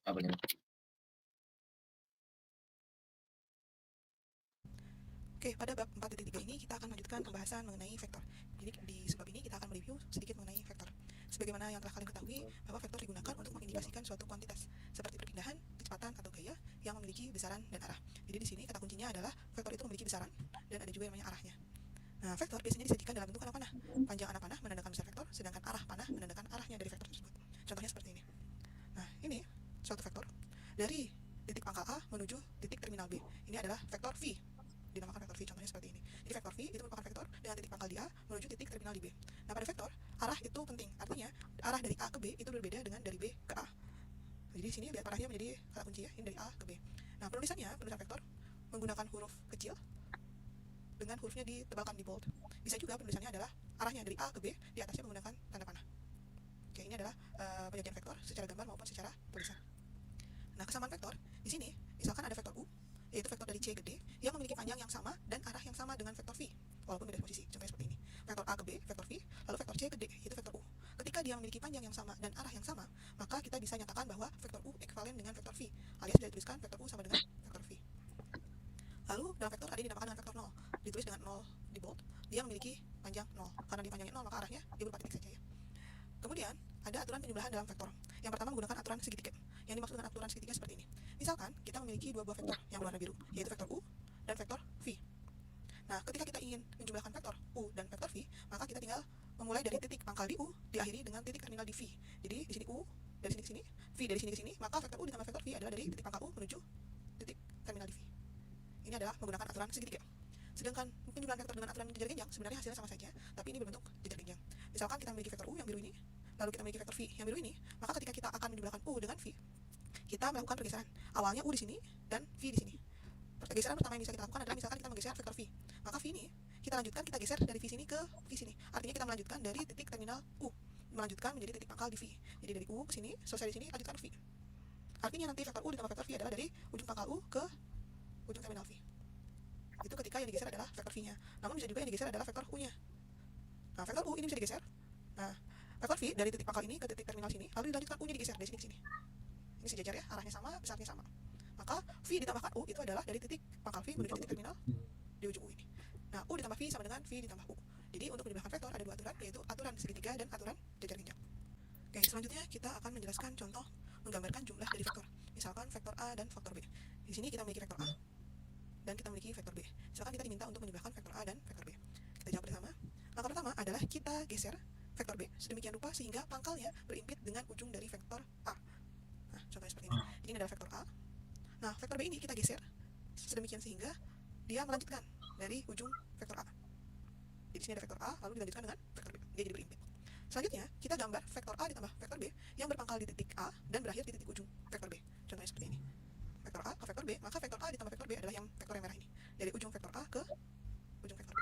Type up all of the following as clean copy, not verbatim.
kabelnya. Oke, pada bab 4.3 ini kita akan melanjutkan pembahasan mengenai vektor. Jadi di sebab ini kita akan mereview sedikit mengenai vektor. Sebagaimana yang telah kalian ketahui, bahwa vektor digunakan untuk mengindikasikan suatu kuantitas, seperti perpindahan, kecepatan, atau gaya yang memiliki besaran dan arah. Jadi di sini kata kuncinya adalah vektor itu memiliki besaran dan ada juga yang namanya arahnya. Nah, vektor biasanya disajikan dalam bentuk anak panah. Panjang anak panah menandakan besar vektor, sedangkan arah panah menandakan arahnya dari vektor tersebut. Contohnya seperti ini. Nah, ini suatu vektor dari titik pangkal A menuju titik terminal B. Ini adalah vektor V, dinamakan vektor V, contohnya seperti ini. Jadi vektor V itu merupakan vektor dengan titik pangkal di A menuju titik terminal di B. Nah, pada vektor, arah itu penting. Artinya, arah dari A ke B itu berbeda dengan dari B ke A. Jadi di sini lihat arahnya menjadi kata kunci ya, ini dari A ke B. Nah, penulisan vektor menggunakan huruf kecil dengan hurufnya ditebalkan di bold. Bisa juga penulisannya adalah arahnya dari A ke B, di atasnya menggunakan tanda panah. Oke, ini adalah penyajian vektor secara gambar maupun secara tulisan. Nah, kesamaan vektor di sini, misalkan ada vektor U, yaitu vektor dari C ke D, yang memiliki panjang yang sama dan arah yang sama dengan vektor V, walaupun beda posisi. Contohnya seperti ini. Vektor A ke B, vektor V, lalu vektor C ke D, yaitu vektor U. Ketika dia memiliki panjang yang sama dan arah yang sama, maka kita bisa nyatakan bahwa vektor U ekivalen dengan vektor V, alias bisa dituliskan vektor U sama dengan vektor V. Lalu dalam vektor ada yang dinamakan dengan vektor 0, ditulis dengan 0 di bold. Dia memiliki panjang 0. Karena dia panjangnya 0, maka arahnya dia berupa titik saja ya. Kemudian ada aturan penjumlahan dalam vektor. Yang pertama menggunakan aturan segitiga. Yang dimaksud dengan aturan segitiga seperti ini. Misalkan kita memiliki dua buah vektor yang berwarna biru, yaitu vektor U dan vektor V. Nah, ketika kita ingin menjumlahkan vektor U dan vektor V, maka kita tinggal memulai dari titik pangkal di U, diakhiri dengan titik terminal di V. Jadi di sini U dari sini ke sini, V dari sini ke sini, maka vektor U ditambah vektor V adalah dari titik pangkal U menuju titik terminal di V. Ini adalah menggunakan aturan segitiga. Sedangkan penjumlahan vektor dengan aturan jejar genjang sebenarnya hasilnya sama saja, tapi ini berbentuk jejar genjang. Misalkan kita memiliki vektor U yang biru ini, lalu kita memiliki vektor V yang biru ini, maka ketika kita akan menjumlahkan U dengan V, kita melakukan pergeseran. Awalnya U di sini dan V di sini. Pergeseran pertama yang bisa kita lakukan adalah misalkan kita menggeser vektor V, maka V ini kita lanjutkan, kita geser dari V sini ke V sini. Artinya kita melanjutkan dari titik terminal U, melanjutkan menjadi titik pangkal di V. Jadi dari U ke sini, selesai di sini, lanjutkan V. Artinya nanti vektor U ditambah vektor V adalah dari ujung pangkal U ke ujung terminal V. Itu ketika yang digeser adalah vektor V-nya. Namun bisa juga yang digeser adalah vektor U-nya. Nah, vektor U ini bisa digeser. Nah, vektor V dari titik pangkal ini ke titik terminal sini, lalu dilanjutkan U-nya digeser dari sini ke sini. Ini sejajar ya, arahnya sama, besarnya sama. Maka V ditambahkan U itu adalah dari titik pangkal V menuju titik terminal di ujung U ini. Nah, U ditambah V sama dengan V ditambah U. Jadi untuk menjumlahkan vektor ada dua aturan, yaitu aturan segitiga dan aturan jajar genjang. Oke, selanjutnya kita akan menjelaskan contoh menggambarkan jumlah dari vektor. Misalkan vektor A dan vektor B. Di sini kita memiliki vektor A dan kita memiliki vektor B. Misalkan kita diminta untuk menjumlahkan vektor A dan vektor B. Kita jawab bersama. Langkah pertama adalah kita geser vektor B sedemikian rupa sehingga pangkalnya berimpit dengan ujung dari vektor A. Nah, contohnya seperti ini. Jadi ini adalah vektor A. Nah, vektor B ini kita geser sedemikian sehingga dia melanjutkan dari ujung vektor A. Jadi di sini ada vektor A, lalu dilanjutkan dengan vektor B. Dia jadi berimpit. Selanjutnya, kita gambar vektor A ditambah vektor B yang berpangkal di titik A dan berakhir di titik ujung vektor B. Contohnya seperti ini. Vektor A ke vektor B, maka vektor A ditambah vektor B adalah yang vektor yang merah ini. Dari ujung vektor A ke ujung vektor B.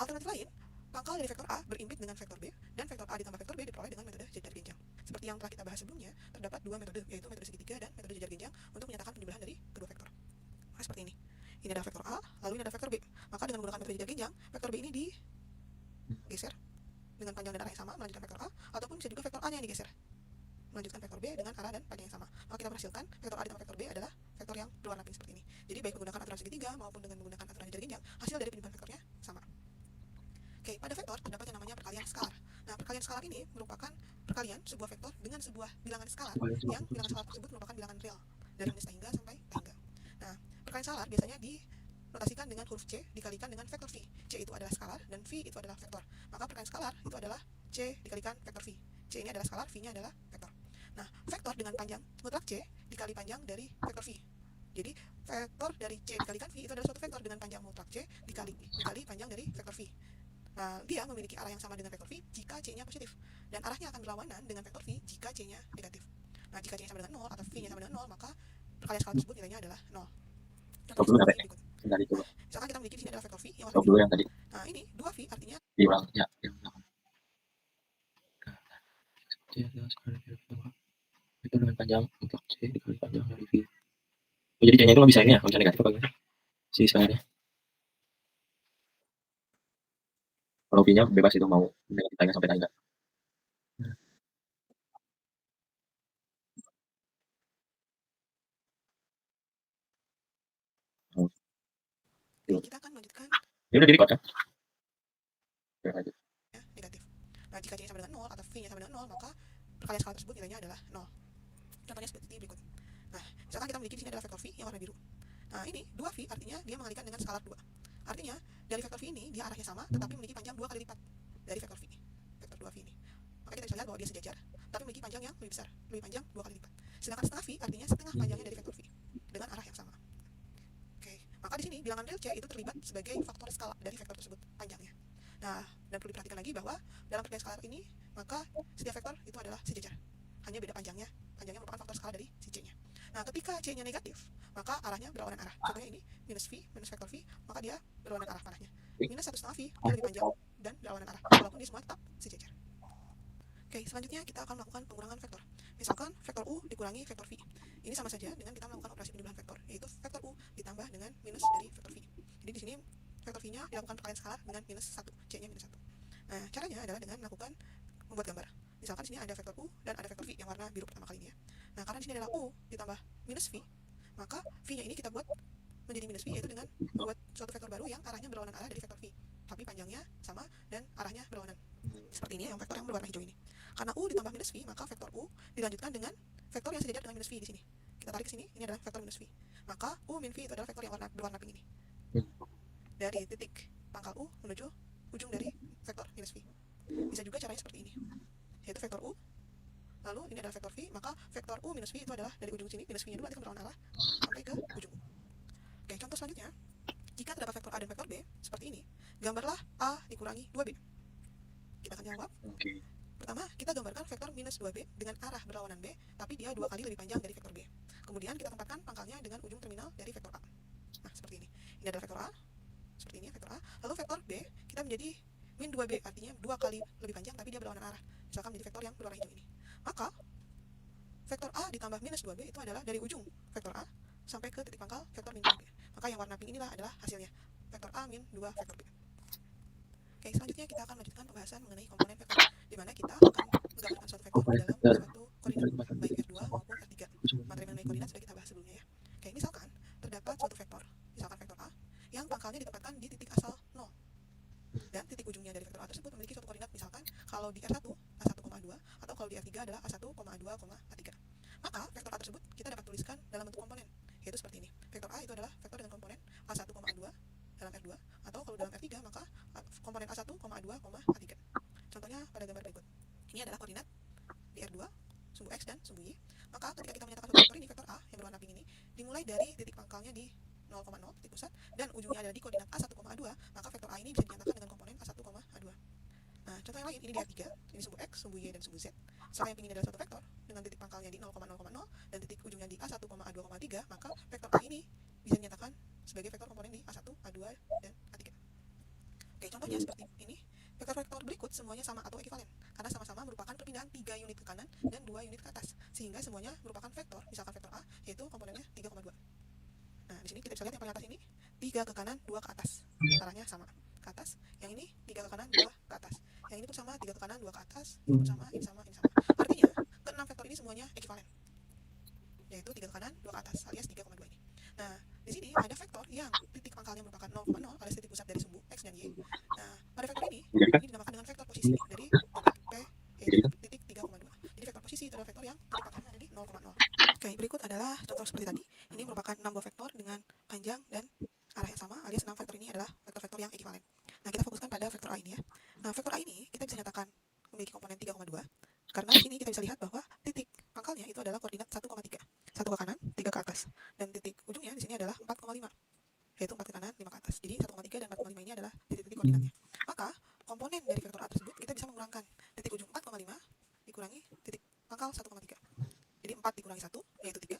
Alternatif lain, pangkal dari vektor A berimpit dengan vektor B, dan vektor A ditambah vektor B diperoleh dengan metode jajar genjang. Seperti yang telah kita bahas sebelumnya, terdapat dua metode, yaitu metode segitiga dan metode jajar genjang untuk menyatakan penjumlahan dari kedua vektor. Maka seperti ini. Ini adalah vektor A, lalu ini adalah vektor B. Maka dengan menggunakan metode jajar genjang, vektor B ini digeser dengan panjang dan arah yang sama, melanjutkan vektor A, ataupun bisa juga vektor A-nya yang digeser, melanjutkan vektor B dengan arah dan panjang yang sama. Maka kita menghasilkan vektor A ditambah vektor B adalah vektor yang berwarna pink seperti ini. Jadi baik menggunakan aturan segitiga maupun dengan menggunakan aturan jajar genjang, hasil dari penjumlahan vektornya sama. Oke, pada vektor terdapat yang namanya perkalian skalar. Nah, perkalian skalar ini merupakan perkalian sebuah vektor dengan sebuah bilangan skalar yang bilangan skalar tersebut merupakan bilangan real dari minus tahingga sampai tahingga. Nah, perkalian skalar biasanya dinotasikan dengan huruf C dikalikan dengan vektor V. C itu adalah skalar dan V itu adalah vektor. Maka perkalian skalar itu adalah C dikalikan vektor V. C ini adalah skalar, V-nya adalah vektor. Nah, vektor dengan panjang mutlak C dikali panjang dari vektor V. Jadi, vektor dari C dikalikan V itu adalah suatu vektor dengan panjang mutlak C dikali panjang dari vektor V. Nah, dia memiliki arah yang sama dengan vektor V jika C-nya positif. Dan arahnya akan berlawanan dengan vektor V jika C-nya negatif. Nah, jika C-nya sama dengan 0 atau V-nya sama dengan 0, maka perkalian skalar tersebut nilainya adalah 0. Stop Contohnya dulu seperti sampai berikut. tadi coba. Nah, misalkan kita memiliki di sini adalah vektor V yang warna Stop biru. dulu yang tadi. Nah, ini 2V artinya Diulang ya. Itu dengan panjang untuk C dikali panjang dari V. Oh, jadi C-nya itu nggak bisa ini ya, nggak bisa negatif apa gimana? Si skalarnya. Kalau V-nya bebas itu mau negatif tangga sampai tangga. Oke, kita akan melanjutkan Ini udah di record kan? Oke, lanjut. ya, negatif. Nah, jika C-nya sama dengan 0 atau V-nya sama dengan 0, maka perkalian skala tersebut nilainya adalah 0. Contohnya seperti berikut. Nah, misalkan kita memiliki di sini adalah vektor V yang warna biru. Nah, ini 2V artinya dia mengalikan dengan skalar 2. Artinya, dari vektor V ini dia arahnya sama tetapi memiliki panjang 2 kali lipat dari vektor V ini. Vektor 2V ini. Maka kita bisa lihat bahwa dia sejajar tapi memiliki panjang yang lebih besar, lebih panjang 2 kali lipat. Sedangkan setengah V artinya setengah panjangnya dari vektor V dengan arah yang sama. Oke, maka di sini bilangan real C itu terlibat sebagai faktor skala dari vektor tersebut panjangnya. Nah, dan perlu diperhatikan lagi bahwa dalam perkalian skalar ini, maka setiap vektor itu adalah sejajar. Hanya beda panjangnya merupakan faktor skala dari si C-nya. Nah, ketika C-nya negatif, maka arahnya berlawanan arah. Contohnya ini, minus V, minus vektor V, maka dia berlawanan arah panahnya. Minus 1,5 V, dia lebih panjang dan berlawanan arah, walaupun dia semua tetap sejajar. Oke, selanjutnya kita akan melakukan pengurangan vektor. Misalkan vektor U dikurangi vektor V. Ini sama saja dengan kita melakukan operasi penjumlahan vektor, yaitu vektor U ditambah dengan minus dari vektor V. Jadi di sini vektor V-nya dilakukan perkalian skalar dengan minus 1, C-nya minus 1. Nah, caranya adalah dengan melakukan membuat gambar. Misalkan di sini ada vektor U dan ada vektor V yang warna biru pertama kali ini ya. Nah, karena di sini adalah U ditambah minus V, maka V-nya ini kita buat menjadi minus V, yaitu dengan membuat suatu vektor baru yang arahnya berlawanan arah dari vektor V, tapi panjangnya sama dan arahnya berlawanan. Seperti ini yang vektor yang berwarna hijau ini. Karena U ditambah minus V, maka vektor U dilanjutkan dengan vektor yang sejajar dengan minus V di sini. Kita tarik ke sini, ini adalah vektor minus V. Maka U min V itu adalah vektor yang berwarna pink ini. Dari titik pangkal U menuju ujung dari vektor minus V. Bisa juga caranya seperti ini, yaitu vektor U, lalu ini adalah vektor V, maka vektor U minus V itu adalah dari ujung sini, minus V-nya dulu nanti akan berlawanan arah sampai ke ujung U. Oke, contoh selanjutnya, jika terdapat vektor A dan vektor B, seperti ini, gambarlah A dikurangi 2B. Kita akan jawab. Pertama, kita gambarkan vektor minus 2B dengan arah berlawanan B, tapi dia 2 kali lebih panjang dari vektor B. Kemudian kita tempatkan pangkalnya dengan ujung terminal dari vektor A. Nah, seperti ini. Ini adalah vektor A, seperti ini vektor A. Lalu vektor B, kita menjadi min 2B, artinya 2 kali lebih panjang, tapi dia berlawanan arah. Misalkan menjadi vektor yang berwarna hijau ini. Maka, vektor A ditambah minus 2B itu adalah dari ujung vektor A sampai ke titik pangkal vektor min 2B. Maka yang warna pink inilah adalah hasilnya, vektor A min 2 vektor B. Oke, selanjutnya kita akan melanjutkan pembahasan mengenai komponen vektor, di mana kita akan menggambarkan suatu vektor dalam suatu koordinat, baik R2 maupun R3. Materi mengenai koordinat sudah kita bahas sebelumnya ya. Oke, misalkan terdapat suatu vektor, misalkan vektor A, yang pangkalnya ditempatkan di titik asal 0. Dan titik ujungnya dari vektor A tersebut memiliki suatu koordinat, misalkan kalau di R1, A1,2, atau kalau di R3 adalah A1,2, A3. Maka vektor A tersebut kita dapat tuliskan dalam bentuk komponen, yaitu seperti ini. Vektor A itu adalah vektor dengan komponen A1,2 dalam R2, atau kalau dalam R3 maka komponen A1,2, A3. Contohnya pada gambar berikut. Ini adalah koordinat di R2, sumbu X dan sumbu Y. Maka ketika kita menyatakan suatu vektor ini, vektor A yang berwarna pink ini, dimulai dari titik pangkalnya di 0,0, titik pusat, dan ujungnya adalah di koordinat A1,2, maka vektor A ini bisa dinyatakan dengan komponen A1,2. Nah, contoh yang lain, ini di R3, ini sumbu X, sumbu Y, dan sumbu Z. Setelah yang pink ini adalah suatu vektor, dengan titik pangkalnya di 0,0,0, dan titik ujungnya di A1,2,3, maka vektor A ini bisa dinyatakan sebagai vektor komponen di A1, A2, dan A3. Oke, contohnya seperti ini. Vektor-vektor berikut semuanya sama atau ekivalen, karena sama-sama merupakan perpindahan 3 unit ke kanan dan 2 unit ke atas, sehingga semuanya merupakan vektor, misalkan vektor A, yaitu komponennya 3,2. Nah, di sini kita bisa lihat yang paling atas ini, 3 ke kanan, 2 ke atas. Arahnya sama, ke atas. Yang ini 3 ke kanan, 2 ke atas. Yang ini pun sama, 3 ke kanan, 2 ke atas. Ini pun sama, ini sama, ini sama. Artinya, ke-6 vektor ini semuanya ekivalen, yaitu 3 ke kanan, 2 ke atas, alias 3,2 ini. Nah, di sini ada vektor yang titik pangkalnya merupakan 0,0 alias titik pusat dari sumbu X dan Y. Nah, pada vektor ini dinamakan dengan vektor posisi dari titik P, yaitu titik 3,2. Jadi vektor posisi itu adalah vektor yang titik pangkalnya ada di 0,0. Oke, berikut adalah contoh seperti tadi. Ini merupakan 6 buah vektor dengan panjang dan arah yang sama, alias 6 vektor ini adalah vektor-vektor yang ekivalen. Nah, kita fokuskan pada vektor A ini ya. Nah, vektor A ini kita bisa nyatakan memiliki komponen 3,2, karena di sini kita bisa lihat bahwa titik pangkalnya itu adalah koordinat 1,3. 1 ke kanan, 3 ke atas. Dan titik ujungnya di sini adalah 4,5, yaitu 4 ke kanan, 5 ke atas. Jadi 1,3 dan 4,5 ini adalah titik-titik koordinatnya. Maka komponen dari vektor A tersebut kita bisa mengurangkan titik ujung 4,5 dikurangi titik pangkal 1,3. Jadi 4 dikurangi 1 yaitu 3,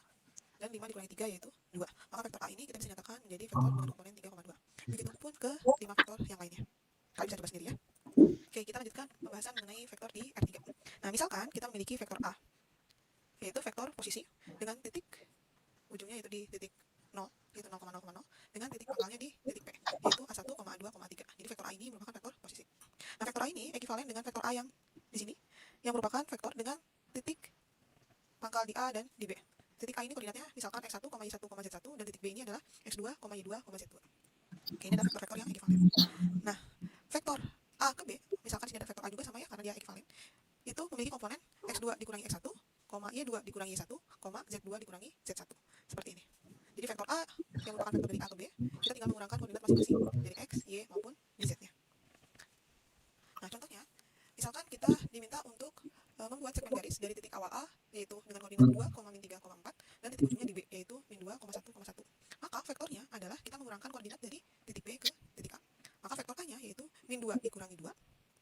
dan 5 dikurangi 3 yaitu 2. Maka vektor A ini kita bisa nyatakan menjadi vektor dengan komponen 3,2. Begitupun ke 5 vektor yang lainnya. Kalian bisa coba sendiri ya. Oke, kita lanjutkan pembahasan mengenai vektor di R3. Nah, misalkan kita memiliki vektor A, yaitu vektor posisi dengan titik ujungnya yaitu di titik 0, yaitu 0,0,0, dengan titik pangkalnya di titik P, yaitu A1,2,3. Jadi vektor A ini merupakan vektor posisi. Nah, vektor A ini ekivalen dengan vektor A yang di sini, yang merupakan vektor dengan titik pangkal di A dan di B. Titik A ini koordinatnya misalkan X1, Y1, Z1, dan titik B ini adalah X2, Y2, Z2. Oke, ini adalah vektor-vektor yang ekivalen. Nah, vektor A ke B, misalkan sini ada vektor A juga sama ya karena dia ekivalen, itu memiliki komponen X2 dikurangi X1, Y2 dikurangi Y1, Z2 dikurangi Z1. Seperti ini. Jadi vektor A yang merupakan vektor dari A ke B, kita tinggal mengurangkan koordinat masing-masing dari X, Y maupun di Z-nya. Nah, contohnya, misalkan kita diminta untuk membuat segmen garis dari titik awal A, yaitu dengan koordinat 2, min 3, 4, dan titik ujungnya di B, yaitu min 2, 1,1. Maka vektornya adalah kita mengurangkan koordinat dari titik B ke titik A. Maka vektor A-nya yaitu min 2 dikurangi 2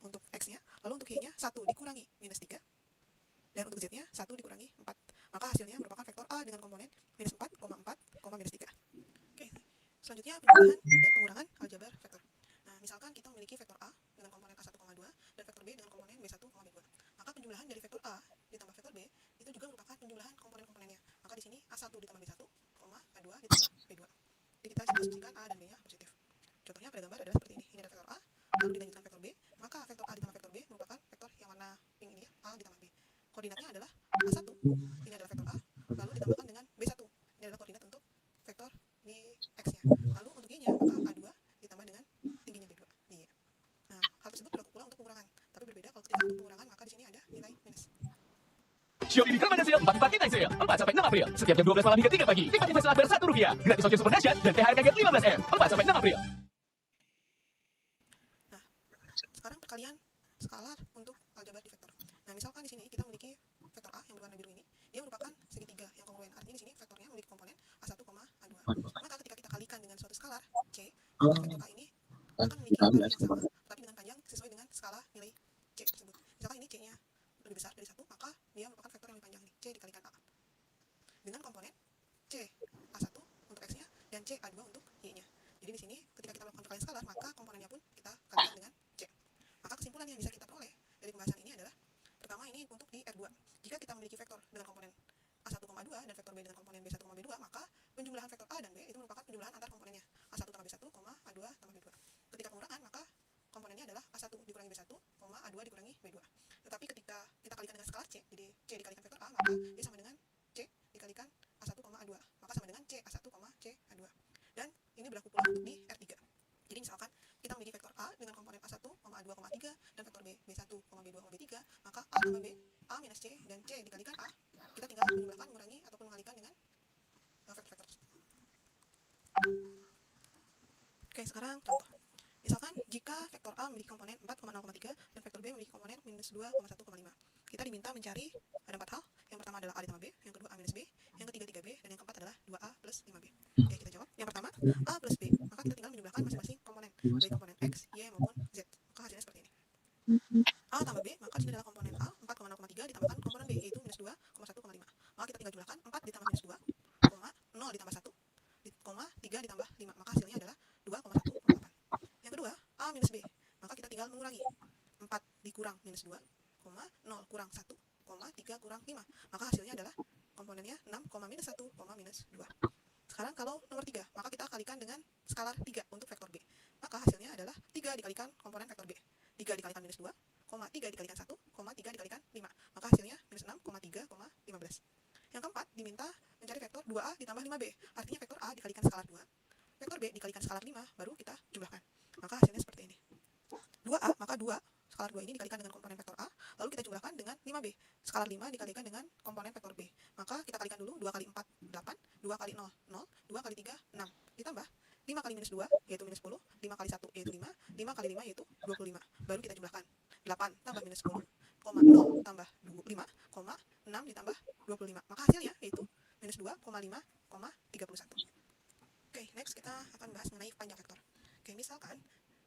untuk X-nya, lalu untuk Y-nya 1 dikurangi minus 3, dan untuk Z-nya 1 dikurangi 4. Maka hasilnya merupakan vektor A dengan komponen minus 4, 4, minus 3. Oke, selanjutnya penjumlahan dan pengurangan aljabar vektor. Nah, misalkan kita memiliki vektor A dengan komponen A1, 2 dan vektor B dengan komponen B1, B2. Maka penjumlahan dari vektor A ditambah vektor B itu juga merupakan penjumlahan komponen-komponennya. Maka di sini A1 ditambah B1, A2 ditambah B2. Jadi kita asumsikan A dan B-nya positif. Contohnya pada gambar adalah seperti ini. Ini ada vektor A, lalu dilanjutkan vektor B, maka vektor A ditambah vektor B merupakan vektor yang warna pink ini ya, A ditambah B. Koordinatnya adalah A1, ini adalah vektor A, lalu ditambahkan dengan B1. Ini adalah koordinat untuk vektor di X-nya. Lalu untuk Y-nya, maka A2 ditambah dengan tingginya B2 di Y. Nah, hal tersebut berlaku pula untuk pengurangan. Tapi berbeda kalau ketika untuk pengurangan, maka di sini ada nilai minus. Shopee Ramadan Sale 4 Kita Sale 4-6 April. Setiap jam 12 malam hingga 3 pagi. Nikmati flash laber Rp1. Gratis ongkir super dahsyat dan THR kaget 15M. 4-6 April. Nah, sekarang perkalian skalar untuk aljabar di vektor. Nah, misalkan di sini kita memiliki vektor A yang berwarna biru ini, dia merupakan segitiga yang kongruen. Artinya di sini vektornya memiliki komponen A1, A2. Maka ketika kita kalikan dengan suatu skalar C, maka vektor A ini akan memiliki arti yang sama, tapi dengan panjang sesuai dengan skala nilai C tersebut. Misalkan ini C-nya lebih besar dari 1, maka dia merupakan vektor yang lebih panjang nih, C dikalikan A. Dengan komponen C A1 untuk X-nya dan C A2 untuk Y-nya. Jadi di sini ketika kita melakukan perkalian skalar, maka komponennya pun kita kalikan dengan C. Maka kesimpulan yang bisa kita peroleh dari pembahasan ini adalah, pertama ini untuk di R2. Jika kita memiliki vektor dengan komponen A1, 2 dan vektor B dengan komponen B1, B2, maka penjumlahan vektor A dan B itu merupakan penjumlahan antar komponennya A1 tambah B1, A2 tambah B2. Ketika pengurangan, maka komponennya adalah A1 dikurangi B1, A2 dikurangi B2. Tetapi ketika kita kalikan dengan skalar C, jadi C dikalikan vektor A, maka dia sama dengan C dikalikan A1, A2, maka sama dengan C A1, C A2. Dan ini berlaku pula untuk di R3. Jadi misalkan kita memiliki vektor A dengan komponen A1, A2, 3 dan vektor B, B1, B2, B3, maka A tambah B, A minus C dan C dikalikan A, kita tinggal menjumlahkan, mengurangi ataupun mengalikan dengan vektor-vektor tersebut. Oke, sekarang contoh. Misalkan jika vektor A memiliki komponen 4,0,3 dan vektor B memiliki komponen minus 2,1,5. Kita diminta mencari ada 4 hal. Yang pertama adalah A ditambah B, yang kedua A minus B, yang ketiga 3B, dan yang keempat adalah 2A plus 5B. Oke, kita jawab. Yang pertama, A plus B. Maka kita tinggal menjumlahkan masing-masing komponen, baik komponen X, Y maupun Z. Maka hasilnya seperti ini. A tambah B, maka ini adalah komponen A 4,0,3 ditambahkan komponen B, yaitu minus 2,1,5. Maka kita tinggal jumlahkan 4 ditambah minus 2, 0 ditambah 1, 3 ditambah 5. Maka hasilnya adalah 2,1,8. Yang kedua, A minus B. Maka kita tinggal mengurangi 4 dikurang minus 2, 0 kurang 1, 3 kurang 5. Maka hasilnya adalah komponennya 6, minus 1, minus 2. Sekarang kalau nomor 3, maka kita kalikan dengan skalar 3 untuk vektor B. Maka hasilnya adalah 3 dikalikan komponen vektor B. 3 dikalikan minus 2, 3 dikalikan 1, 3 dikalikan 5. Maka hasilnya minus 6, 3, 15. Yang keempat, diminta mencari vektor 2A ditambah 5B. Artinya vektor A dikalikan skalar 2, vektor B dikalikan skalar 5, baru kita jumlahkan. Maka hasilnya seperti ini. 2A, maka 2, skalar 2 ini dikalikan dengan komponen vektor A, lalu kita jumlahkan dengan 5B. Skalar 5 dikalikan dengan komponen vektor B. Maka kita kalikan dulu, 2 kali 4, 8, 2 kali 0, 0, 2 kali 3, 6. Ditambah 5 kali minus 2, yaitu minus 10, 5 kali 1, yaitu 5, 5 kali 5, yaitu 25. Baru kita jumlahkan. 8 tambah minus 10, 0 tambah 5, 6 ditambah 25. Maka hasilnya yaitu minus 2, 5, 31. Oke, next kita akan bahas mengenai panjang vektor. Oke, misalkan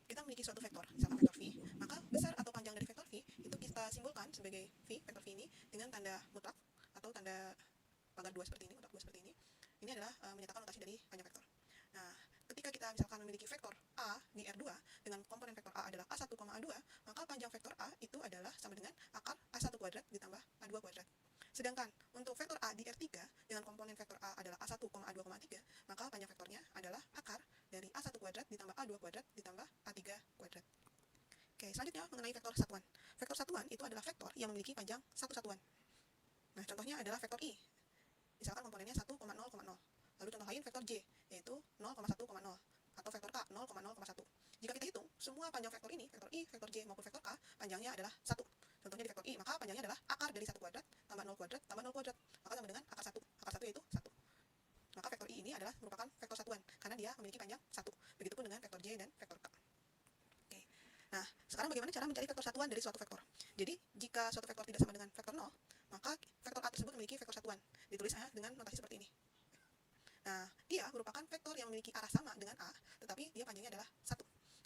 kita memiliki suatu vektor, misalkan vektor V, maka besar atau panjang dari vektor V itu kita simbolkan sebagai V, vektor V ini dengan tanda mutlak atau tanda pagar 2 seperti ini, mutlak 2 seperti ini. Ini adalah menyatakan notasi dari panjang vektor. Nah, ketika kita misalkan memiliki vektor A di R2 dengan komponen vektor A adalah A1, A2, maka panjang vektor A itu adalah sama dengan akar A1 kuadrat ditambah A2 kuadrat. Sedangkan untuk vektor A di R3 dengan komponen vektor A adalah A1, A2, 3, maka panjang vektornya adalah akar dari A1 kuadrat ditambah A2 kuadrat ditambah A3 kuadrat. Oke, selanjutnya mengenai vektor satuan. Vektor satuan itu adalah vektor yang memiliki panjang satu satuan. Nah, contohnya adalah vektor I. Misalkan komponennya 1,0,0. Lalu contoh lain vektor J, yaitu 0,1,0. Atau vektor K, 0,1. Jika kita hitung semua panjang vektor ini, vektor i, vektor j maupun vektor k, panjangnya adalah 1. Contohnya di vektor i, maka panjangnya adalah akar dari 1 kuadrat tambah 0 kuadrat tambah 0 kuadrat, maka sama dengan akar 1. Akar 1 yaitu 1. Maka vektor i ini adalah merupakan vektor satuan karena dia memiliki panjang 1. Begitupun dengan vektor j dan vektor k. Oke. Nah, sekarang bagaimana cara mencari vektor satuan dari suatu vektor? Jadi, jika suatu vektor tidak sama dengan vektor 0, maka vektor a tersebut memiliki vektor satuan. Ditulisnya dengan notasi seperti ini. Nah, dia merupakan vektor yang memiliki arah sama dengan a, tetapi dia panjangnya adalah 1.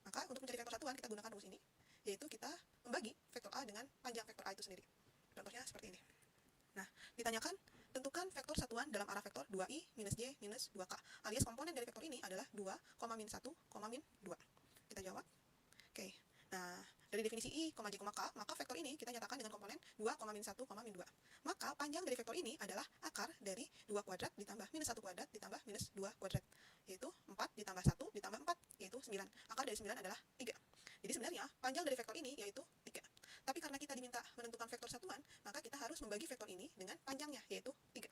Maka untuk mencari vektor satuan kita gunakan rumus ini, yaitu kita membagi vektor a dengan panjang vektor a itu sendiri. Contohnya seperti ini. Nah, ditanyakan tentukan vektor satuan dalam arah vektor 2i minus j minus 2k, alias komponen dari vektor ini adalah 2, min 1, min 2. Kita jawab. Oke. Nah, dari definisi i, j, k, maka vektor ini kita nyatakan dengan komponen 2, min 1, min 2. Maka panjang dari vektor ini adalah akar dari 2 kuadrat ditambah minus 1 kuadrat ditambah minus 2 kuadrat, yaitu 4 ditambah 1 ditambah 4, yaitu 9. Akar dari 9 adalah 3. Jadi sebenarnya panjang dari vektor ini yaitu 3. Tapi karena kita diminta menentukan vektor satuan, maka kita harus membagi vektor ini dengan panjangnya, yaitu 3.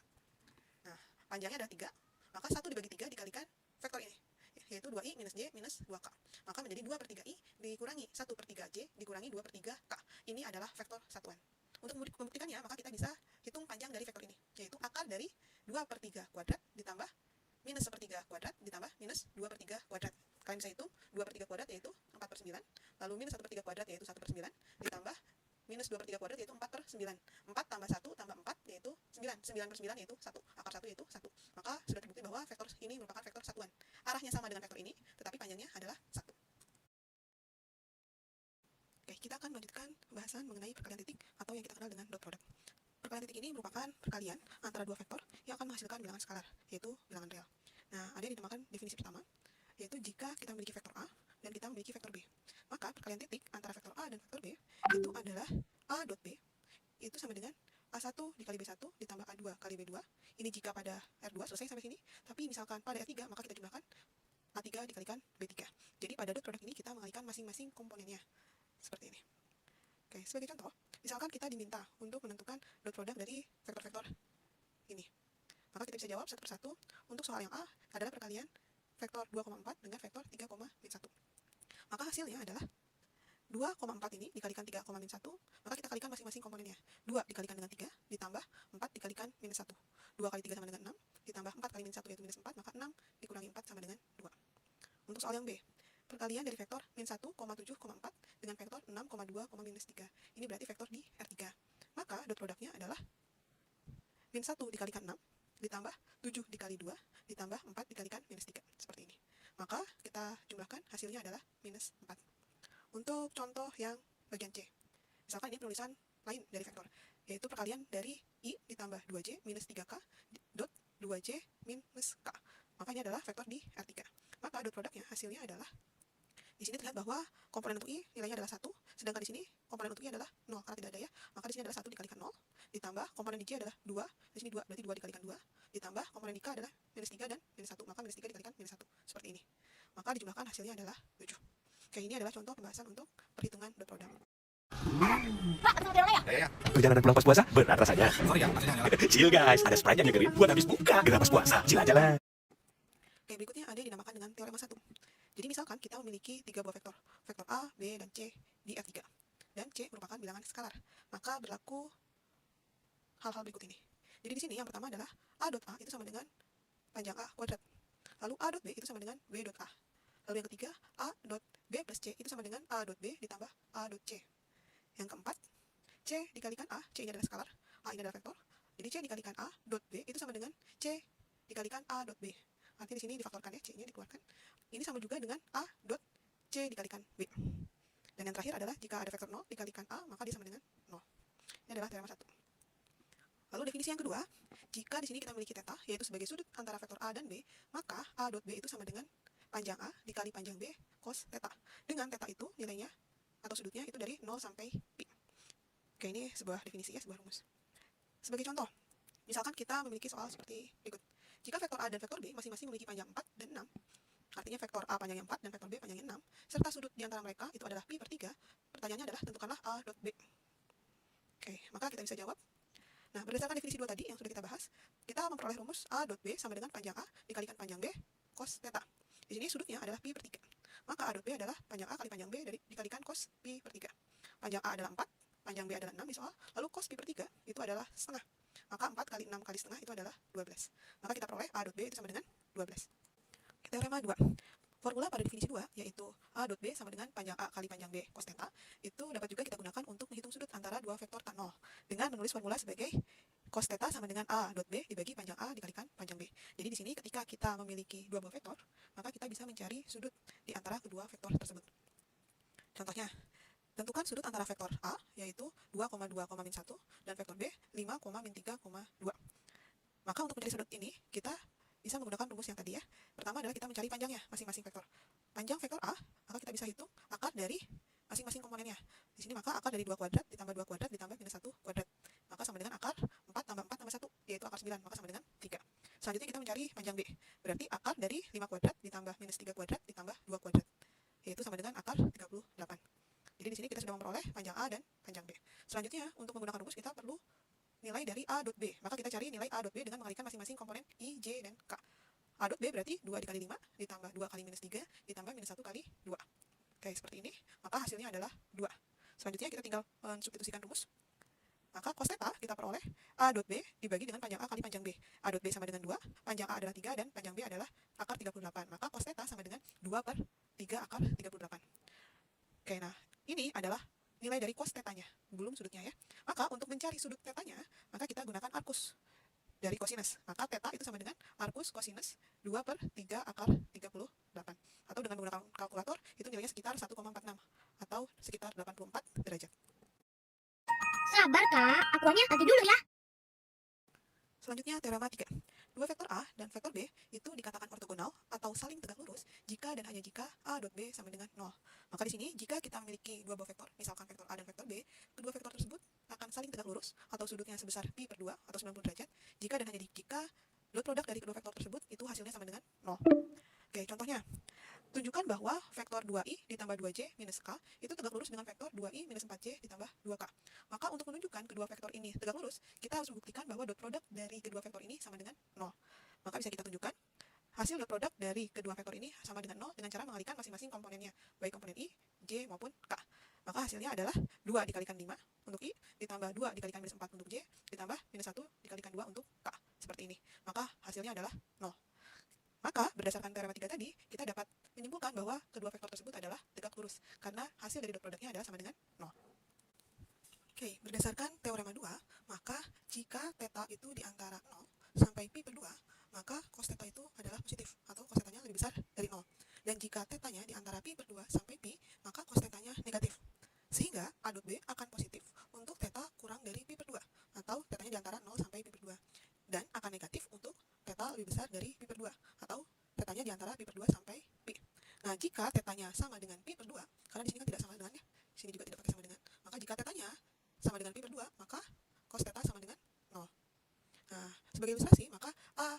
Nah, panjangnya ada 3, maka 1 dibagi 3 dikalikan vektor ini, yaitu 2i minus j minus 2k. Maka menjadi 2 per 3i dikurangi 1 per 3j dikurangi 2 per 3k. Ini adalah vektor satuan. Untuk membuktikannya, maka kita bisa hitung panjang dari vektor ini, yaitu akar dari 2 per 3 kuadrat ditambah minus 1 per 3 kuadrat ditambah minus 2 per 3 kuadrat. Kalian bisa hitung 2 per 3 kuadrat yaitu 4 per 9, lalu minus 1 per 3 kuadrat yaitu 1 per 9, ditambah minus 2 per 3 kuadrat yaitu 4 per 9. 4 tambah 1 tambah 4 yaitu 9. 9 per 9 yaitu 1. Akar 1 yaitu 1. Maka sudah terbukti bahwa vektor ini merupakan vektor satuan. Arahnya sama dengan vektor ini, tetapi panjangnya adalah 1. Oke, kita akan melanjutkan pembahasan mengenai perkalian titik atau yang kita kenal dengan dot product. Perkalian titik ini merupakan perkalian antara dua vektor yang akan menghasilkan bilangan skalar, yaitu bilangan real. Nah, ada yang dinamakan definisi pertama, yaitu jika kita memiliki vektor A dan kita memiliki vektor B, maka perkalian titik antara vektor A dan vektor B itu adalah A dot B itu sama dengan A1 dikali B1 ditambah A2 kali B2. Ini jika pada R2 selesai sampai sini, tapi misalkan pada R3 maka kita jumlahkan A3 dikalikan B3. Jadi pada dot product ini kita mengalikan masing-masing komponennya seperti ini. Oke, sebagai contoh, misalkan kita diminta untuk menentukan dot product dari vektor-vektor ini, maka kita bisa jawab satu persatu. Untuk soal yang A adalah perkalian vektor 2,4 dengan vektor 3,1. Maka hasilnya adalah 2,4 ini dikalikan 3,1, maka kita kalikan masing-masing komponennya. 2 dikalikan dengan 3 ditambah 4 dikalikan minus 1. 2 kali 3 sama dengan 6, ditambah 4 kali minus 1 yaitu minus 4, maka 6 dikurangi 4 sama dengan 2. Untuk soal yang B, perkalian dari vektor min 1,7,4 dengan vektor 6,2, minus 3. Ini berarti vektor di R3. Maka dot produknya adalah min 1 dikalikan 6 ditambah 7 dikali 2 ditambah 4 dikalikan minus 3. Seperti ini. Maka kita jumlahkan hasilnya adalah minus 4. Untuk contoh yang bagian C, misalkan ini penulisan lain dari vektor, yaitu perkalian dari I ditambah 2J minus 3K dot 2J minus K. Maka ini adalah vektor di R3. Maka dot produknya hasilnya adalah, di sini terlihat bahwa komponen untuk I nilainya adalah 1, sedangkan di sini komponen untuk I adalah 0 karena tidak ada ya. Maka di sini adalah 1 dikalikan 0, ditambah komponen di J adalah 2, di sini 2 berarti 2 dikalikan 2, ditambah komponen di K adalah minus 3 dan minus 1, maka minus 3 dikalikan minus 1, seperti ini. Maka dijumlahkan hasilnya adalah 7. Oke, ini adalah contoh pembahasan untuk perhitungan dot product. Perjalanan pulang pas puasa berat rasanya. Chill guys, ada Sprite yang nyegerin buat habis buka. Gerah pas puasa, chill aja lah. Oke, berikutnya ada yang dinamakan dengan teorema 1. Jadi misalkan kita memiliki 3 buah vektor, vektor A, B, dan C di R3. Dan C merupakan bilangan skalar. Maka berlaku hal-hal berikut ini. Jadi di sini yang pertama adalah A dot A itu sama dengan panjang A kuadrat. Lalu A dot B itu sama dengan B dot A. Lalu yang ketiga, A dot B plus C itu sama dengan A dot B ditambah A dot C. Yang keempat, C dikalikan A, C ini adalah skalar, A ini adalah vektor. Jadi C dikalikan A dot B itu sama dengan C dikalikan A dot B. Artinya di sini difaktorkan ya, C-nya dikeluarkan. Ini sama juga dengan A dot C dikalikan B. Dan yang terakhir adalah jika ada vektor 0 dikalikan A, maka dia sama dengan 0. Ini adalah teorema 1. Lalu definisi yang kedua, jika di sini kita memiliki theta, yaitu sebagai sudut antara vektor A dan B, maka A dot B itu sama dengan panjang A dikali panjang B cos theta. Dengan theta itu nilainya atau sudutnya itu dari 0 sampai pi. Oke, ini sebuah definisi ya, sebuah rumus. Sebagai contoh, misalkan kita memiliki soal seperti berikut. Jika vektor A dan vektor B masing-masing memiliki panjang 4 dan 6, artinya vektor A panjangnya 4 dan vektor B panjangnya 6, serta sudut di antara mereka itu adalah pi per 3, pertanyaannya adalah tentukanlah A dot B. Oke, maka kita bisa jawab. Nah, berdasarkan definisi 2 tadi yang sudah kita bahas, kita memperoleh rumus A dot B sama dengan panjang A dikalikan panjang B cos theta. Di sini sudutnya adalah pi per 3. maka A dot B adalah panjang A kali panjang B dikalikan cos pi per 3. Panjang A adalah 4, panjang B adalah 6 di soal, lalu cos pi per 3 itu adalah setengah. Maka 4 kali 6 kali setengah itu adalah 12. Maka kita peroleh A dot B itu sama dengan 12. Teorema 2. Formula pada definisi 2, yaitu A dot B sama dengan panjang A kali panjang B cos theta, itu dapat juga kita gunakan untuk menghitung sudut antara dua vektor tan 0, dengan menulis formula sebagai cos theta sama dengan A dot B dibagi panjang A dikalikan panjang B. Jadi di sini ketika kita memiliki dua buah vektor, maka kita bisa mencari sudut di antara kedua vektor tersebut. Contohnya, tentukan sudut antara vektor A, yaitu 2,2, min 1, dan vektor B, 5, min 3,2. Maka untuk mencari sudut ini, kita bisa menggunakan rumus yang tadi ya. Pertama adalah kita mencari panjangnya masing-masing vektor. Panjang vektor A, maka kita bisa hitung akar dari masing-masing komponennya. Di sini maka akar dari 2 kuadrat ditambah 2 kuadrat ditambah minus 1 kuadrat. Maka sama dengan akar 4 tambah 4 tambah 1, yaitu akar 9, maka sama dengan 3. Selanjutnya kita mencari panjang B. Berarti akar dari 5 kuadrat ditambah minus 3 kuadrat ditambah 2 kuadrat, yaitu sama dengan akar 38. Jadi di sini kita sudah memperoleh panjang A dan panjang B. Selanjutnya, untuk menggunakan rumus kita perlu nilai dari A dot B. Maka kita cari nilai A dot B dengan mengalikan masing-masing komponen I, J, dan K. A dot B berarti 2 dikali 5 ditambah 2 kali minus 3 ditambah minus 1 kali 2. Oke, seperti ini. Maka hasilnya adalah 2. Selanjutnya kita tinggal mensubstitusikan rumus. Maka cos theta kita peroleh A dot B dibagi dengan panjang A kali panjang B. A dot B sama dengan 2, panjang A adalah 3, dan panjang B adalah akar 38. Maka cos theta sama dengan 2 per 3 akar 38. Oke, nah ini adalah nilai dari cos theta-nya, belum sudutnya ya. Maka untuk mencari sudut theta-nya, maka kita gunakan arcus dari cosinus. Maka theta itu sama dengan arcus cosinus 2 per 3 akar 38. Atau dengan menggunakan kalkulator, itu nilainya sekitar 1,46 atau sekitar 84 derajat. Sabar kak, akuannya nanti dulu ya. Selanjutnya teorema 3. Dua vektor A dan vektor B itu dikatakan ortogonal atau saling tegak lurus jika dan hanya jika A dot B sama dengan 0. Maka di sini jika kita memiliki dua buah vektor, misalkan vektor A dan vektor B, kedua vektor tersebut akan saling tegak lurus atau sudutnya sebesar pi per 2 atau 90 derajat jika dan hanya jika dot produk dari kedua vektor tersebut itu hasilnya sama dengan 0. Oke, contohnya, tunjukkan bahwa vektor 2i ditambah 2j minus k itu tegak lurus dengan vektor 2i minus 4j ditambah 2k. Maka untuk menunjukkan kedua vektor ini tegak lurus, kita harus membuktikan bahwa dot produk dari kedua vektor ini sama dengan 0. Maka bisa kita tunjukkan hasil dot produk dari kedua vektor ini sama dengan 0 dengan cara mengalikan masing-masing komponennya, baik komponen i, j maupun k. Maka hasilnya adalah 2 dikalikan 5 untuk i, ditambah 2 dikalikan minus 4 untuk j, ditambah minus 1 dikalikan 2 untuk k. Seperti ini. Maka hasilnya adalah 0. Maka, berdasarkan teorema 3 tadi, kita dapat menyimpulkan bahwa kedua vektor tersebut adalah tegak lurus, karena hasil dari dot produknya adalah sama dengan 0. Oke, berdasarkan teorema 2, maka jika theta itu di antara 0 sampai pi per 2, maka cos theta itu adalah positif, atau cos theta-nya lebih besar dari 0. Dan jika theta-nya di antara pi per 2 sampai pi, maka cos theta-nya negatif. Sehingga A dot B akan positif untuk theta kurang dari pi per 2, atau theta-nya di antara 0 sampai pi per 2. Dan akan negatif untuk theta lebih besar dari pi per 2, atau theta-nya di antara pi per 2 sampai pi. Nah, jika theta-nya sama dengan pi per 2, karena di sini kan tidak sama dengan ya, di sini juga tidak pakai sama dengan, maka jika theta-nya sama dengan pi per 2, maka cos theta sama dengan 0. Nah, sebagai ilustrasi, maka A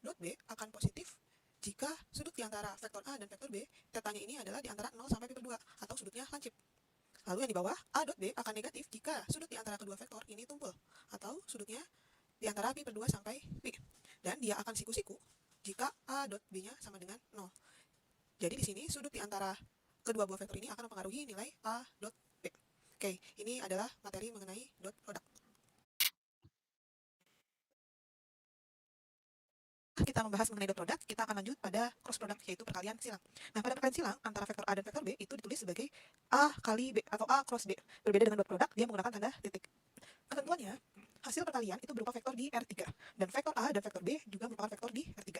dot B akan positif jika sudut di antara vektor A dan vektor B, theta-nya ini adalah di antara 0 sampai pi per 2, atau sudutnya lancip. Lalu yang di bawah, A dot B akan negatif jika sudut di antara kedua vektor ini tumpul, atau sudutnya di antara pi per 2 sampai pi. Dan dia akan siku-siku jika A dot B-nya sama dengan 0. Jadi di sini sudut di antara kedua buah vektor ini akan mempengaruhi nilai A dot B. Oke, ini adalah materi mengenai dot product. Kita membahas mengenai dot product, kita akan lanjut pada cross product, yaitu perkalian silang. Nah, pada perkalian silang antara vektor A dan vektor B itu ditulis sebagai A kali B atau A cross B. Berbeda dengan dot product, dia menggunakan tanda titik. Ketentuannya, hasil perkalian itu berupa vektor di R3, dan vektor A dan vektor B juga merupakan vektor di R3.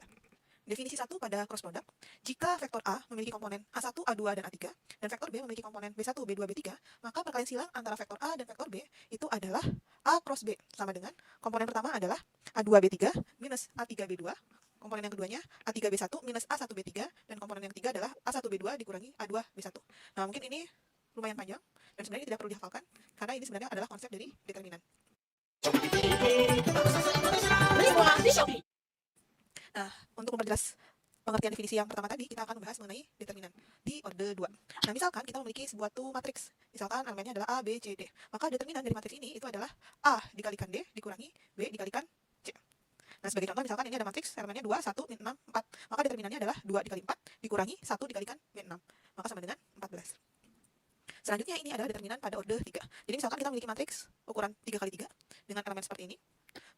Definisi 1 pada cross product, jika vektor A memiliki komponen A1, A2, dan A3, dan vektor B memiliki komponen B1, B2, B3, maka perkalian silang antara vektor A dan vektor B itu adalah A cross B, sama dengan komponen pertama adalah A2B3 minus A3B2, komponen yang keduanya A3B1 minus A1B3, dan komponen yang ketiga adalah A1B2 dikurangi A2B1. Nah, mungkin ini lumayan panjang, dan sebenarnya tidak perlu dihafalkan, karena ini sebenarnya adalah konsep dari determinan. Nah, untuk memperjelas pengertian definisi yang pertama tadi, kita akan membahas mengenai determinan di orde 2. Nah, misalkan kita memiliki sebuah matriks, misalkan elemennya adalah A, B, C, D. Maka determinan dari matriks ini itu adalah A dikalikan D dikurangi B dikalikan C. Nah, sebagai contoh misalkan ini ada matriks elemennya 2, 1, min 6, 4. Maka determinannya adalah 2 dikali 4 dikurangi 1 dikalikan min 6. Maka sama dengan 14. Selanjutnya ini adalah determinan pada order 3. Jadi misalkan kita memiliki matriks ukuran 3 kali 3 dengan elemen seperti ini,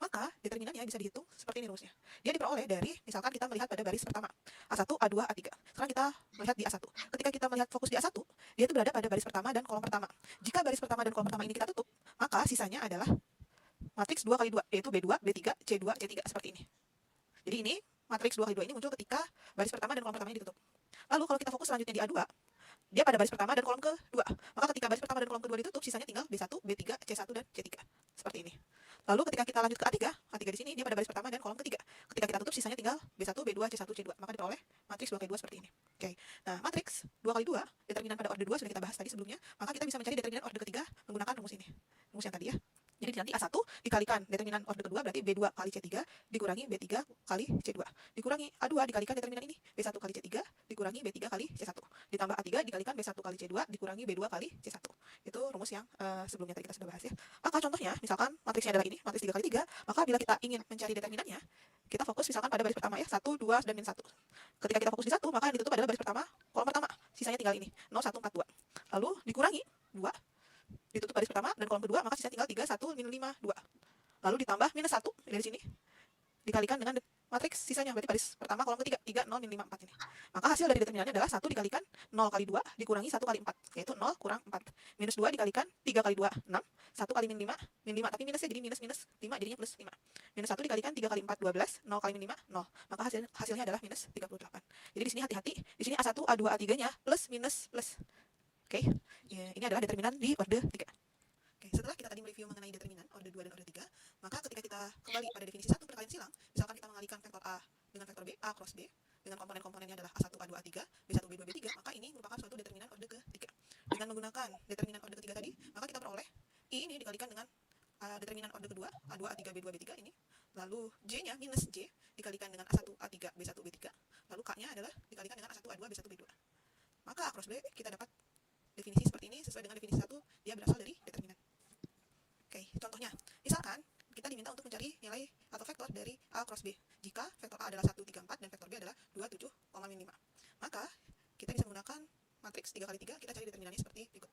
maka determinannya bisa dihitung seperti ini rumusnya. Dia diperoleh dari, misalkan kita melihat pada baris pertama, A1, A2, A3. Sekarang kita melihat di A1. Ketika kita melihat fokus di A1, dia itu berada pada baris pertama dan kolom pertama. Jika baris pertama dan kolom pertama ini kita tutup, maka sisanya adalah matriks 2 kali 2, yaitu B2, B3, C2, C3, seperti ini. Jadi ini, matriks 2 kali 2 ini muncul ketika baris pertama dan kolom pertama ini ditutup. Lalu kalau kita fokus selanjutnya di A2, dia pada baris pertama dan kolom kedua. Maka ketika baris pertama dan kolom kedua ditutup, sisanya tinggal B1, B3, C1, dan C3. Seperti ini. Lalu ketika kita lanjut ke A3, A3 di sini dia pada baris pertama dan kolom ketiga. Ketika kita tutup, sisanya tinggal B1, B2, C1, C2. Maka diperoleh matriks 2 kali 2 seperti ini. Oke. Nah, matriks 2 kali 2, determinan pada order 2 sudah kita bahas tadi sebelumnya. Maka kita bisa mencari determinan order ketiga menggunakan rumus ini. Rumus yang tadi ya. Jadi nanti A1 dikalikan determinan order kedua berarti B2 kali C3 dikurangi B3 kali C2. Dikurangi A2 dikalikan determinan ini B1 kali C3 dikurangi B3 kali C1. Ditambah A3 dikalikan B1 kali C2 dikurangi B2 kali C1. Itu rumus yang sebelumnya tadi kita sudah bahas ya. Maka contohnya misalkan matriksnya adalah ini, matriks 3 kali 3, maka bila kita ingin mencari determinannya, kita fokus misalkan pada baris pertama ya, 1, 2, dan min 1. Ketika kita fokus di 1, maka yang ditutup adalah baris pertama, kolom pertama. Sisanya tinggal ini, 0, 1, 4, 2. Lalu dikurangi 2, ditutup baris pertama dan kolom kedua, maka sisa tinggal 3, 1, min 5, 2. Lalu ditambah minus 1 dari sini, dikalikan dengan matriks sisanya, berarti baris pertama kolom ketiga, 3, 0, min 5, 4 ini. Maka hasil dari determinannya adalah 1 dikalikan 0 kali 2 dikurangi 1 kali 4, yaitu 0 kurang 4. Minus 2 dikalikan 3 kali 2, 6. 1 kali min 5, tapi minusnya jadi minus 5 jadinya plus 5. Minus 1 dikalikan 3 kali 4, 12. 0 kali min 5, 0. Maka hasilnya adalah minus 38. Jadi di sini hati-hati, di sini A1, A2, A3-nya plus minus plus. Oke, ya, ini adalah determinan di order 3. Oke, setelah kita tadi mereview mengenai determinan order 2 dan order 3, maka ketika kita kembali pada definisi 1 perkalian silang, misalkan kita mengalihkan vektor A dengan vektor B, A cross B, dengan komponen-komponennya adalah A1, A2, A3, B1, B2, B3, maka ini merupakan suatu determinan order ketiga. Dengan menggunakan determinan order ketiga tadi, maka kita peroleh I ini dikalikan dengan determinan order kedua, A2, A3, B2, B3 ini, lalu J-nya minus J dikalikan dengan A1, A3, B1, B3, lalu K-nya adalah dikalikan dengan A1, A2, B1, B2. Maka A cross B kita dapat definisi seperti ini, sesuai dengan definisi 1, dia berasal dari determinan. Oke, contohnya, misalkan kita diminta untuk mencari nilai atau vektor dari A cross B. Jika vektor A adalah 1, 3, 4 dan vektor B adalah 2, 7, min 5. Maka kita bisa menggunakan matriks 3 kali 3, kita cari determinannya seperti berikut.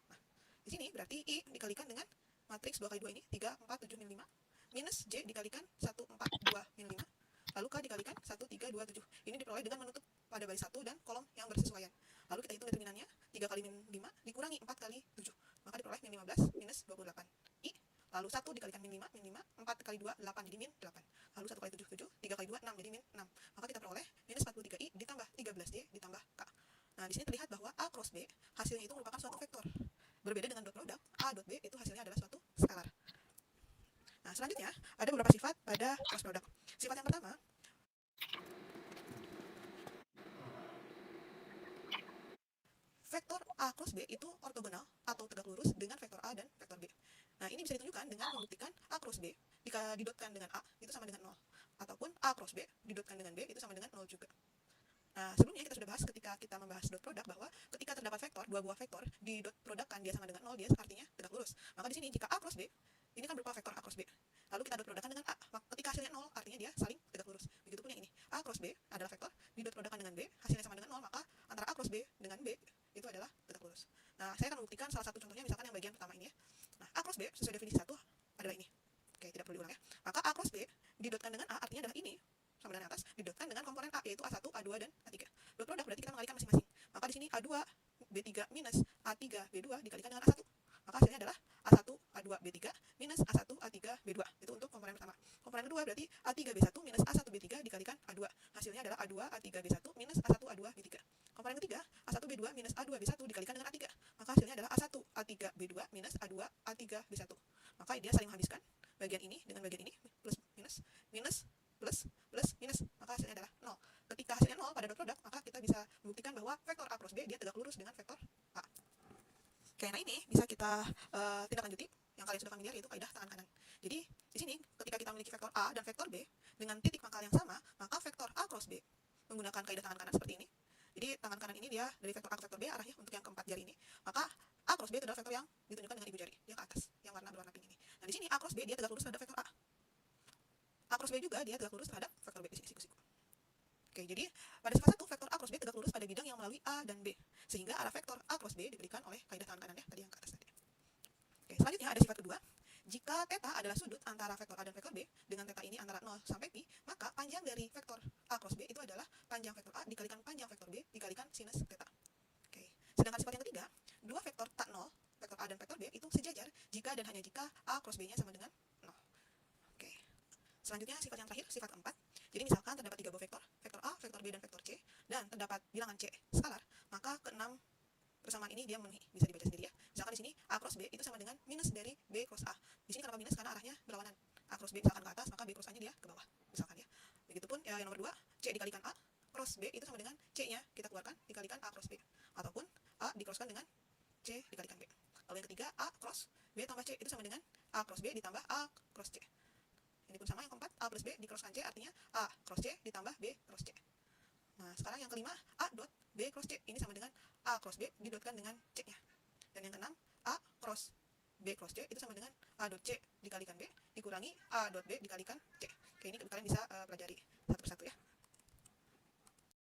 Nah, di sini berarti I dikalikan dengan matriks 2 kali 2 ini, 3, 4, 7, min 5, minus J dikalikan 1, 4, 2, min 5, lalu K dikalikan 1, 3, 2, 7. Ini diperoleh dengan menutup pada baris 1 dan kolom yang bersesuaian. Lalu kita hitung determinannya, 3 kali min 5 dikurangi 4 kali 7. Maka diperoleh min 15 minus 28. I, lalu 1 dikalikan min 5, 4 kali 2, 8 jadi min 8. Lalu 1 kali 7, 7, 3 kali 2, 6 jadi min 6. Maka kita peroleh minus 43I ditambah 13J ditambah K. Nah, di sini terlihat bahwa A cross B hasilnya itu merupakan suatu vektor. Berbeda dengan dot produk, A dot B itu hasilnya adalah suatu skalar. Nah, selanjutnya ada beberapa sifat pada cross product. Sifat yang pertama, vektor A cross B itu ortogonal atau tegak lurus dengan vektor A dan vektor B. Nah, ini bisa ditunjukkan dengan membuktikan A cross B jika didotkan dengan A itu sama dengan 0. Ataupun A cross B didotkan dengan B itu sama dengan 0 juga. Nah, sebelumnya kita sudah bahas ketika kita membahas dot product bahwa ketika terdapat vektor, dua buah vektor di dot produkkan dia sama dengan 0, dia artinya tegak lurus. Maka di sini jika A cross B, ini kan berupa vektor A cross B. Lalu kita dot produkkan dengan A, ketika hasilnya 0, artinya dia saling tegak lurus. Begitupun yang ini, A cross B adalah vektor di dot produkkan dengan B, hasilnya sama dengan 0, maka antara A cross B dengan B itu adalah tegak lurus. Nah, saya akan membuktikan salah satu contohnya, misalkan yang bagian pertama ini ya. Nah, A cross B sesuai definisi 1 adalah ini. Oke, tidak perlu diulang ya. Maka A cross B didotkan dengan A artinya adalah ini, sama dengan atas, didotkan dengan komponen A, yaitu A1, A2, dan A3. Dot produk berarti kita mengalihkan masing-masing. Maka di sini A2, B3 minus A3, B2 dikalikan dengan A1. Maka hasilnya adalah A1, A2, B3 minus A1, A3, B2. Itu untuk komponen pertama. Komponen kedua berarti A3, B1 minus A1, B3 dikalikan A2. Hasilnya adalah A2, A3, B1 minus A1, A2, B3. Komponen ketiga, A1, B2 minus A2, B1 dikalikan dengan A3. Maka hasilnya adalah A1, A3, B2 minus A2, A3, B1. Maka dia saling menghabiskan bagian ini dengan bagian ini, plus, minus, plus, minus. Maka hasilnya adalah 0. Ketika hasilnya 0 pada dot product, maka kita bisa membuktikan bahwa vektor A cross B dia tegak lurus dengan vektor A. Oke, nah ini bisa kita tindak lanjuti yang kalian sudah familiar, yaitu kaidah tangan kanan. Jadi di sini ketika kita memiliki vektor A dan vektor B dengan titik pangkal yang sama, maka vektor A cross B menggunakan kaidah tangan kanan seperti ini. Jadi tangan kanan ini dia dari vektor A ke vektor B arahnya untuk yang keempat jari ini. Maka A cross B itu adalah vektor yang ditunjukkan dengan ibu jari, dia ke atas, yang warna berwarna pink ini. Nah, di sini A cross B dia tegak lurus terhadap vektor A. A cross B juga dia tegak lurus terhadap vektor B di sini siku-siku. Oke, jadi pada sifat 1 vektor A cross B tegak lurus pada bidang yang melalui A dan B, sehingga arah vektor A cross B diberikan oleh kaidah tangan kanan ya, tadi yang ke atas tadi. Oke, selanjutnya ada sifat kedua. Jika theta adalah sudut antara vektor A dan vektor B, dengan theta ini antara 0 sampai pi, maka panjang dari vektor A cross B itu adalah panjang vektor A dikalikan panjang vektor B dikalikan sinus theta. Oke, sedangkan sifat yang ketiga, dua vektor tak 0, vektor A dan vektor B itu sejajar jika dan hanya jika A cross B-nya sama dengan 0. Oke. Selanjutnya sifat yang terakhir, sifat keempat. Jadi misalkan terdapat 3 buah vektor, vektor A, vektor B, dan vektor C, dan terdapat bilangan C skalar, maka keenam persamaan ini dia memenuhi. Bisa dibaca sendiri ya. Misalkan di sini A cross B itu sama dengan minus dari B cross A. Di sini kenapa minus? Karena arahnya berlawanan. A cross B misalkan ke atas, maka B cross A-nya dia ke bawah. Misalkan ya. Begitupun yang nomor 2, C dikalikan A cross B itu sama dengan C-nya kita keluarkan dikalikan A cross B. Ataupun A dikrosskan dengan C dikalikan B. Lalu yang ketiga, A cross B tambah C itu sama dengan A cross B ditambah A cross C. Ini pun sama. Yang keempat, A plus B dikrosskan C artinya A cross C ditambah B cross C. Nah, sekarang yang kelima, A dot B cross C ini sama dengan A cross B didotkan dengan C-nya. Dan yang keenam, A cross B cross C itu sama dengan A dot C dikalikan B dikurangi A dot B dikalikan C. Oke, ini kalian bisa pelajari satu persatu ya.